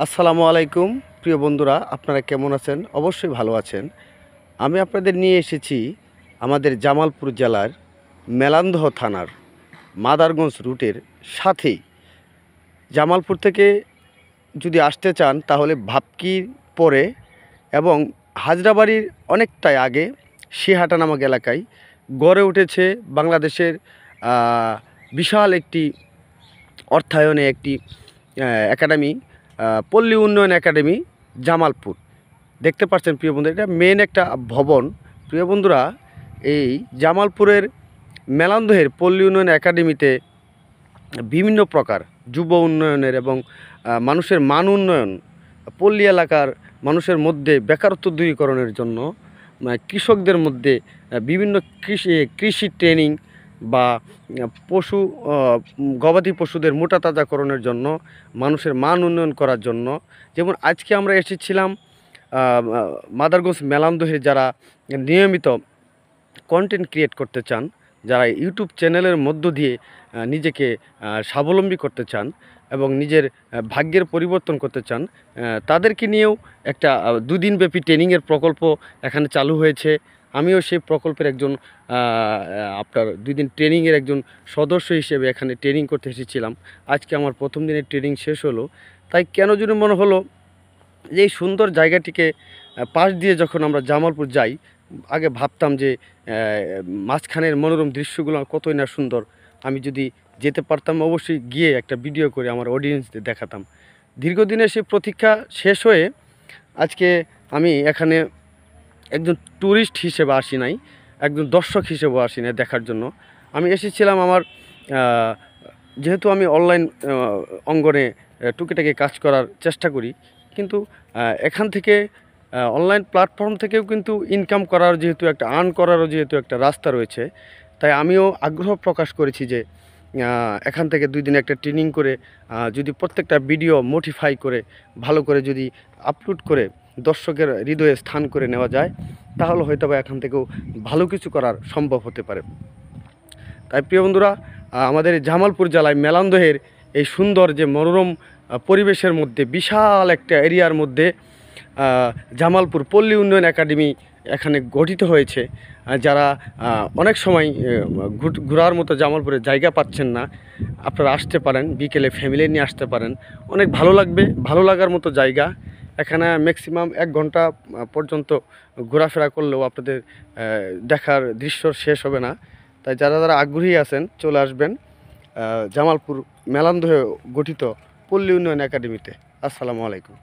আসসালামু আলাইকুম প্রিয় বন্ধুরা, আপনারা কেমন আছেন? অবশ্যই ভালো আছেন। আমি আপনাদের নিয়ে এসেছি আমাদের জামালপুর জেলার মেলান্দহ থানার মাদারগঞ্জ রুটের সাথেই। জামালপুর থেকে যদি আসতে চান তাহলে ভাপকির পরে এবং হাজরাবাড়ির অনেকটাই আগে সিহাটা নামক এলাকায় গড়ে উঠেছে বাংলাদেশের বিশাল একটি অর্থায়নে একটি একাডেমি, পল্লী উন্নয়ন একাডেমি জামালপুর। দেখতে পাচ্ছেন প্রিয় বন্ধুরা, এটা মেন একটা ভবন। প্রিয় বন্ধুরা, এই জামালপুরের মেলান্দহের পল্লী উন্নয়ন একাডেমিতে বিভিন্ন প্রকার যুব উন্নয়নের এবং মানুষের মান উন্নয়ন, পল্লী এলাকার মানুষের মধ্যে বেকারত্ব দূরীকরণের জন্য, কৃষকদের মধ্যে বিভিন্ন কৃষি ট্রেনিং বা পশু গবাদি পশুদের মোটা তাজাকরণের জন্য, মানুষের মান উন্নয়ন করার জন্য। যেমন আজকে আমরা এসেছিলাম মাদারগঞ্জ মেলান্দহে যারা নিয়মিত কন্টেন্ট ক্রিয়েট করতে চান, যারা ইউটিউব চ্যানেলের মধ্য দিয়ে নিজেকে স্বাবলম্বী করতে চান এবং নিজের ভাগ্যের পরিবর্তন করতে চান, তাদেরকে নিয়েও একটা দুদিনব্যাপী ট্রেনিংয়ের প্রকল্প এখানে চালু হয়েছে। আমিও সেই প্রকল্পের একজন আপনার 2 দিন ট্রেনিংয়ের একজন সদস্য হিসেবে এখানে ট্রেনিং করতে এসেছিলাম। আজকে আমার প্রথম দিনের ট্রেনিং শেষ হলো। তাই কেন যেন মনে হলো যে এই সুন্দর জায়গাটিকে পাশ দিয়ে যখন আমরা জামালপুর যাই, আগে ভাবতাম যে মাঝখানের মনোরম দৃশ্যগুলো কতই না সুন্দর। আমি যদি যেতে পারতাম অবশ্যই গিয়ে একটা ভিডিও করে আমার অডিয়েন্সদের দেখাতাম। দীর্ঘদিনের সেই প্রতীক্ষা শেষ হয়ে আজকে আমি এখানে একজন ট্যুরিস্ট হিসেবে আসি নাই, একজন দর্শক হিসেবেও আসি নাই দেখার জন্য। আমি এসেছিলাম আমার যেহেতু আমি অনলাইন অঙ্গনে টুকিটাকি কাজ করার চেষ্টা করি, কিন্তু এখান থেকে অনলাইন প্ল্যাটফর্ম থেকেও কিন্তু ইনকাম করার যেহেতু একটা আর্ন করারও যেহেতু একটা রাস্তা রয়েছে, তাই আমিও আগ্রহ প্রকাশ করেছি যে এখান থেকে 2 দিন একটা ট্রেনিং করে যদি প্রত্যেকটা ভিডিও মোটিফাই করে ভালো করে যদি আপলোড করে দর্শকের হৃদয়ে স্থান করে নেওয়া যায়, তাহলে হয়তো বা এখান থেকেও ভালো কিছু করার সম্ভব হতে পারে। তাই প্রিয় বন্ধুরা, আমাদের জামালপুর জেলায় মেলান্দহের এই সুন্দর যে মনোরম পরিবেশের মধ্যে, বিশাল একটা এরিয়ার মধ্যে জামালপুর পল্লী উন্নয়ন একাডেমি এখানে গঠিত হয়েছে। যারা অনেক সময় ঘোরার মতো জামালপুরে জায়গা পাচ্ছেন না, আপনারা আসতে পারেন, বিকেলে ফ্যামিলি নিয়ে আসতে পারেন, অনেক ভালো লাগবে। ভালো লাগার মতো জায়গা। এখানে ম্যাক্সিমাম 1 ঘন্টা পর্যন্ত ঘোরাফেরা করলেও আপনাদের দেখার দৃশ্য শেষ হবে না। তাই যারা যারা আগ্রহী আছেন চলে আসবেন জামালপুর মেলান্দহে গঠিত পল্লী উন্নয়ন একাডেমিতে। আসসালামু আলাইকুম।